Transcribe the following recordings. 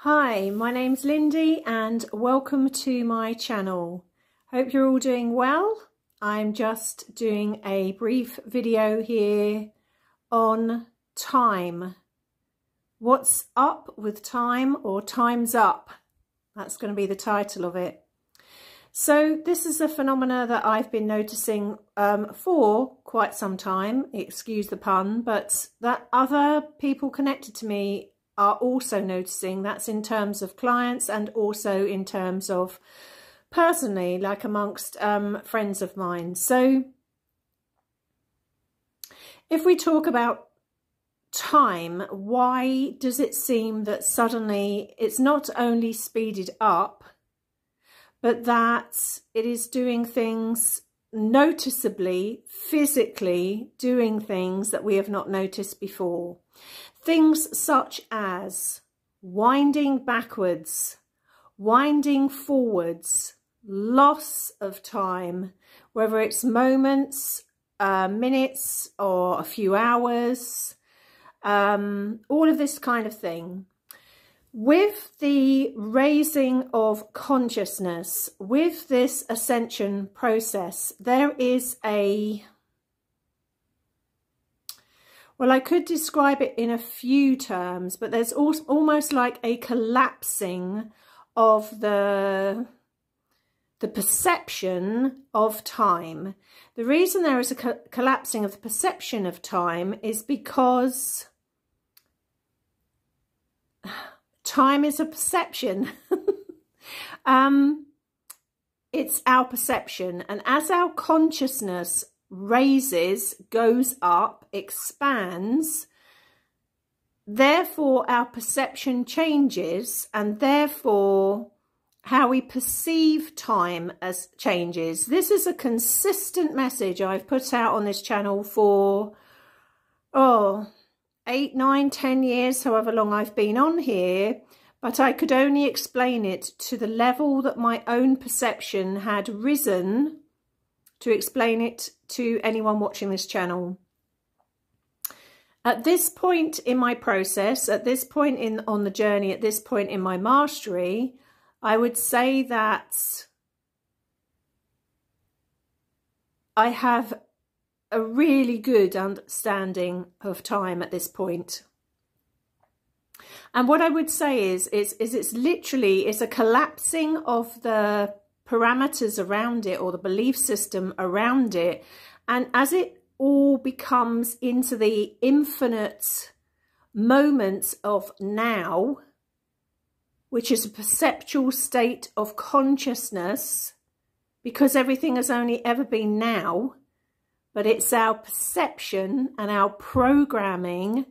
Hi, my name's Lindy and welcome to my channel. Hope you're all doing well. I'm just doing a brief video here on time. What's up with time, or time's up? That's going to be the title of it. So this is a phenomena that I've been noticing for quite some time, excuse the pun, but that other people connected to me are also noticing. That's in terms of clients and also in terms of personally, like amongst friends of mine. So if we talk about time, why does it seem that suddenly it's not only speeded up, but that it is doing things noticeably, physically doing things that we have not noticed before? Things such as winding backwards, winding forwards, loss of time, whether it's moments, minutes, or a few hours, all of this kind of thing. With the raising of consciousness, with this ascension process, there is a... Well, I could describe it in a few terms, but there's also almost like a collapsing of the perception of time. The reason there is a collapsing of the perception of time is because time is a perception. It's our perception, and as our consciousness raises, goes up, expands, therefore our perception changes, and therefore how we perceive time as changes. This is a consistent message I've put out on this channel for 8, 9, 10 years, however long I've been on here, but I could only explain it to the level that my own perception had risen to explain it to anyone watching this channel. At this point in my process, at this point on the journey, at this point in my mastery, I would say that I have a really good understanding of time at this point. And what I would say is it's literally, it's a collapsing of the parameters around it, or the belief system around it, and as it all becomes into the infinite moments of now, which is a perceptual state of consciousness, because everything has only ever been now, but it's our perception and our programming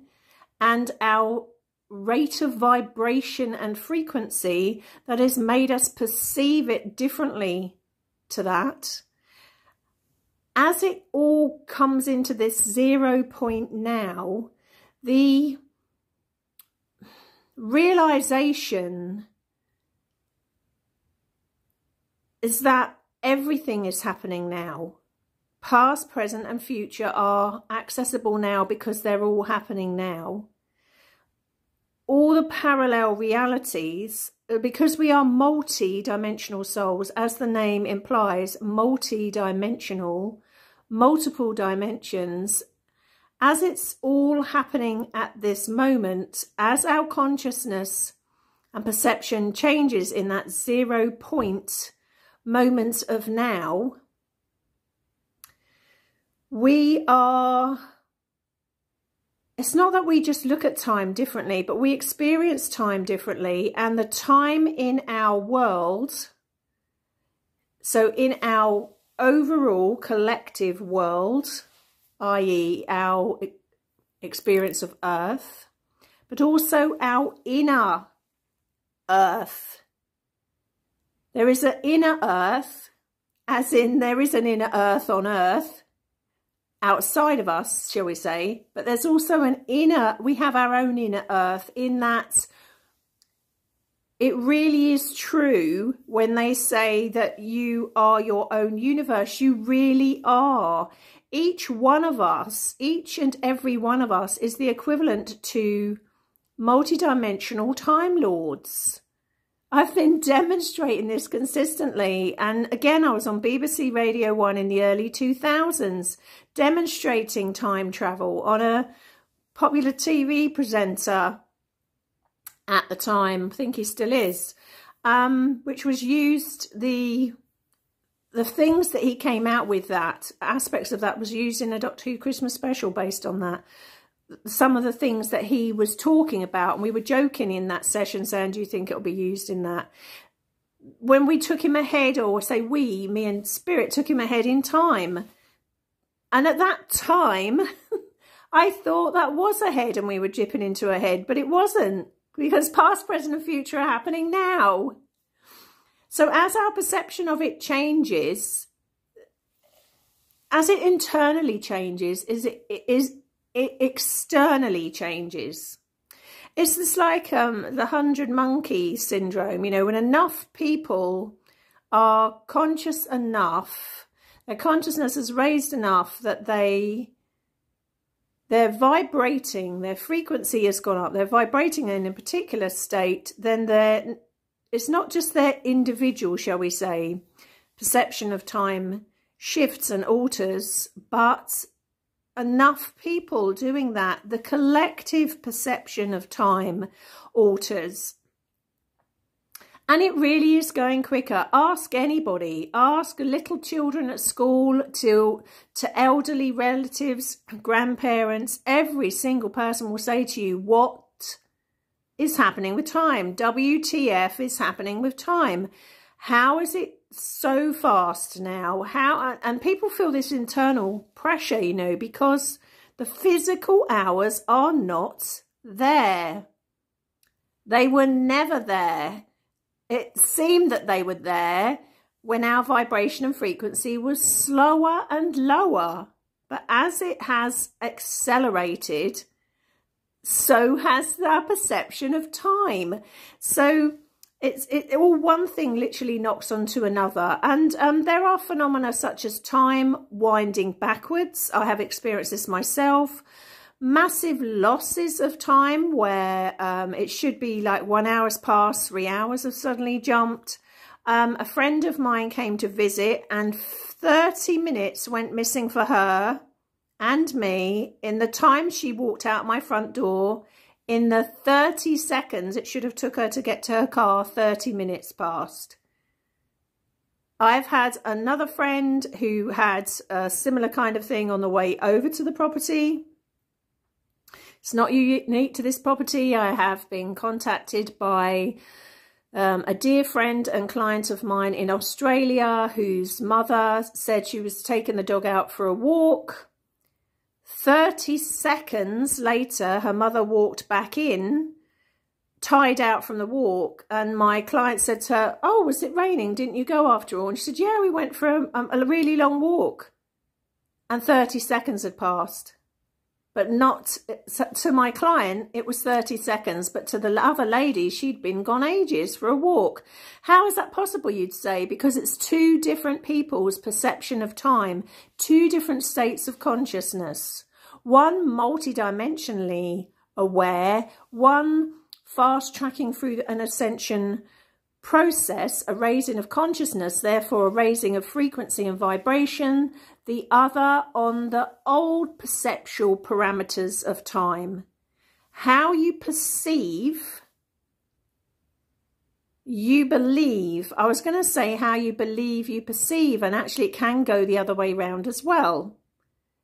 and our rate of vibration and frequency that has made us perceive it differently to that. As it all comes into this 0 point now, the realization is that everything is happening now. Past, present and future are accessible now because they're all happening now. All the parallel realities, because we are multi-dimensional souls, as the name implies, multi-dimensional, multiple dimensions, as it's all happening at this moment, as our consciousness and perception changes in that 0 point moment of now, we are... It's not that we just look at time differently, but we experience time differently, and the time in our world, so in our overall collective world, i.e. our experience of Earth, but also our inner Earth. There is an inner Earth, as in there is an inner Earth on Earth, outside of us, shall we say, but there's also an inner, we have our own inner Earth, in that it really is true when they say that you are your own universe. You really are. Each one of us, each and every one of us is the equivalent to multidimensional Time Lords. I've been demonstrating this consistently, and again I was on BBC Radio 1 in the early 2000s demonstrating time travel on a popular TV presenter at the time, I think he still is, which was used, the things that he came out with, that aspects of that was used in a Doctor Who Christmas special based on that. Some of the things that he was talking about, and we were joking in that session saying, do you think it'll be used in that? When we took him ahead, or say we, me and Spirit, took him ahead in time. And at that time, I thought that was ahead and we were dipping into ahead, but it wasn't, because past, present and future are happening now. So as our perception of it changes, as it internally changes, it externally changes. It's just like the 100 monkey syndrome, you know, when enough people are conscious enough, their consciousness is raised enough that they're vibrating, their frequency has gone up, they're vibrating in a particular state, then it's not just their individual, shall we say, perception of time shifts and alters, but enough people doing that, the collective perception of time alters. And it really is going quicker. Ask anybody, ask little children at school to elderly relatives, grandparents, every single person will say to you, what is happening with time? WTF is happening with time? How is it so fast now? How? And people feel this internal pressure, you know, because the physical hours are not there. They were never there. It seemed that they were there when our vibration and frequency was slower and lower. But as it has accelerated, so has our perception of time. So it all, one thing literally knocks onto another. And there are phenomena such as time winding backwards. I have experienced this myself. Massive losses of time where it should be like 1 hour's passed, 3 hours have suddenly jumped. A friend of mine came to visit and 30 minutes went missing for her and me in the time she walked out my front door. In the 30 seconds it should have took her to get to her car, 30 minutes passed. I've had another friend who had a similar kind of thing on the way over to the property. It's not unique to this property. I have been contacted by a dear friend and client of mine in Australia whose mother said she was taking the dog out for a walk. 30 seconds later, her mother walked back in, tied out from the walk, and my client said to her, oh, was it raining? Didn't you go after all? And she said, yeah, we went for a really long walk. And 30 seconds had passed. But not to my client, it was 30 seconds. But to the other lady, she'd been gone ages for a walk. How is that possible, you'd say? Because it's two different people's perception of time, two different states of consciousness. One multidimensionally aware, one fast tracking through an ascension process, a raising of consciousness, therefore a raising of frequency and vibration, the other on the old perceptual parameters of time. How you perceive, you believe. I was going to say how you believe, you perceive, and actually it can go the other way round as well.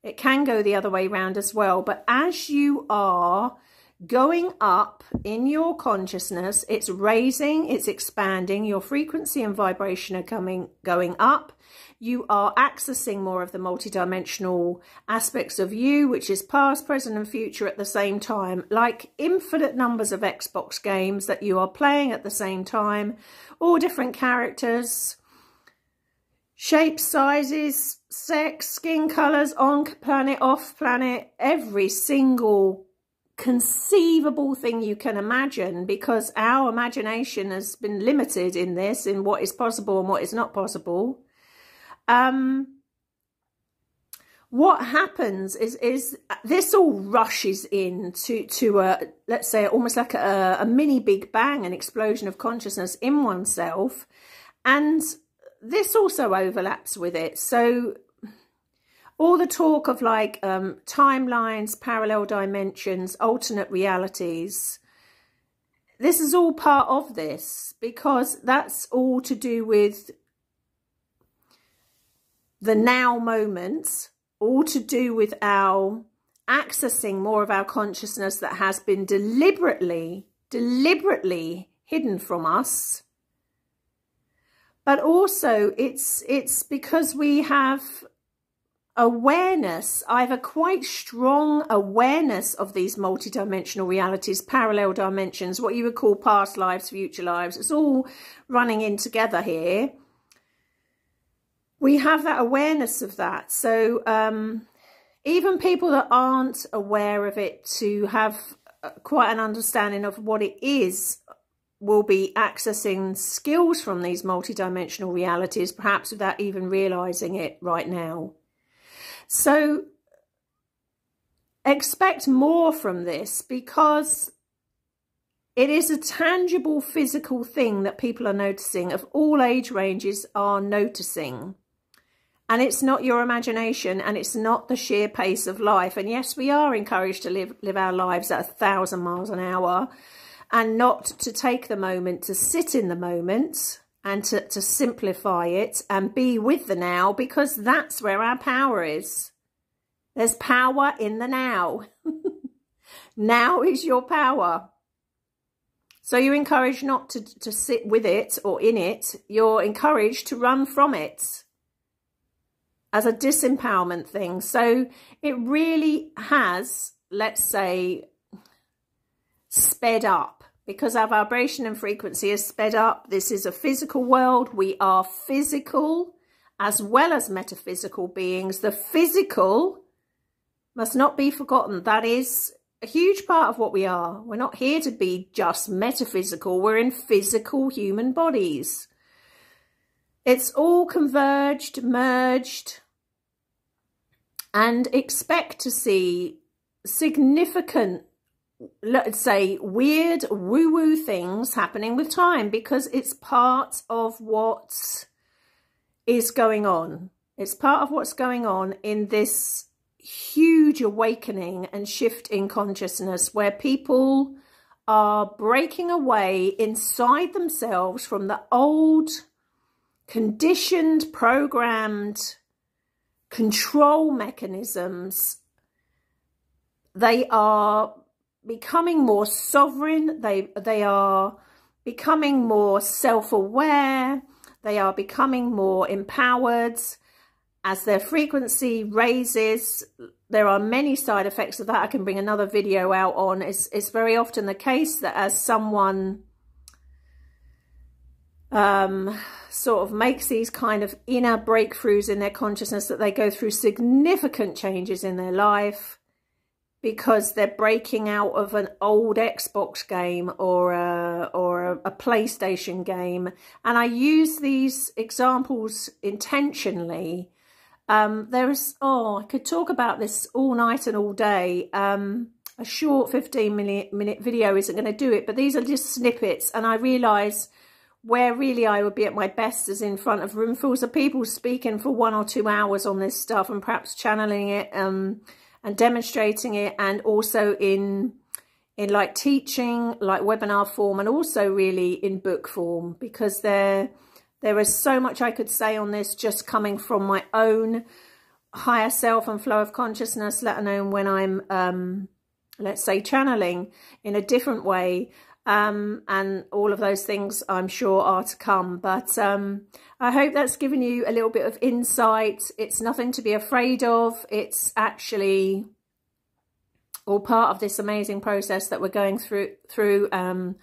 It can go the other way round as well. But as you are going up in your consciousness, it's raising, it's expanding, your frequency and vibration are going up. You are accessing more of the multidimensional aspects of you, which is past, present and future at the same time, like infinite numbers of Xbox games that you are playing at the same time, all different characters, shapes, sizes, sex, skin colours, on planet, off planet, every single conceivable thing you can imagine, because our imagination has been limited in this, in what is possible and what is not possible. what happens is this all rushes in to a, let's say, almost like a mini Big Bang, an explosion of consciousness in oneself. And this also overlaps with it. So all the talk of like timelines, parallel dimensions, alternate realities, this is all part of this, because that's all to do with the now moment, all to do with our accessing more of our consciousness that has been deliberately hidden from us. But also it's because we have awareness, either quite strong awareness of these multidimensional realities, parallel dimensions, what you would call past lives, future lives. It's all running in together here. We have that awareness of that. So even people that aren't aware of it, to have quite an understanding of what it is, will be accessing skills from these multidimensional realities, perhaps without even realizing it right now. So expect more from this, because it is a tangible physical thing that people are noticing, of all age ranges are noticing. And it's not your imagination, and it's not the sheer pace of life. And yes, we are encouraged to live our lives at 1,000 miles an hour, and not to take the moment to sit in the moment and to simplify it and be with the now, because that's where our power is. There's power in the now. Now is your power. So you're encouraged not to sit with it or in it. You're encouraged to run from it as a disempowerment thing. So it really has, let's say, sped up, because our vibration and frequency is sped up. This is a physical world. We are physical as well as metaphysical beings. The physical must not be forgotten. That is a huge part of what we are. We're not here to be just metaphysical. We're in physical human bodies. It's all converged, merged, and expect to see significant, let's say, weird woo-woo things happening with time, because it's part of what is going on. It's part of what's going on in this huge awakening and shift in consciousness, where people are breaking away inside themselves from the old, conditioned, programmed control mechanisms. They are becoming more sovereign. They are becoming more self-aware. They are becoming more empowered. As their frequency raises, there are many side effects of that. I can bring another video out on. It's very often the case that as someone sort of makes these kind of inner breakthroughs in their consciousness, that they go through significant changes in their life, because they're breaking out of an old Xbox game or a PlayStation game. And I use these examples intentionally. I could talk about this all night and all day. A short 15-minute video isn't going to do it, but these are just snippets. And I realise where really I would be at my best is in front of roomfuls of people speaking for 1 or 2 hours on this stuff, and perhaps channeling it and demonstrating it, and also in like teaching, like webinar form, and also really in book form, because there is so much I could say on this, just coming from my own higher self and flow of consciousness, let alone when I'm, let's say, channeling in a different way. And all of those things I'm sure are to come. But I hope that's given you a little bit of insight. It's nothing to be afraid of. It's actually all part of this amazing process that we're going through on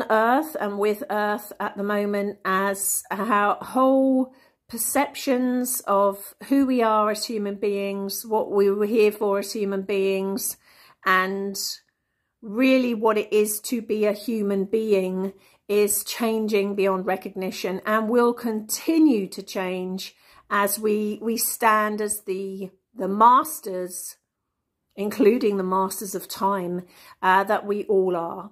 Earth and with Earth at the moment, as our whole perceptions of who we are as human beings, what we were here for as human beings, and really what it is to be a human being is changing beyond recognition, and will continue to change as we stand as the masters, including the masters of time, that we all are.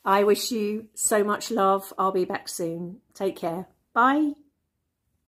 I wish you so much love. I'll be back soon. Take care. Bye.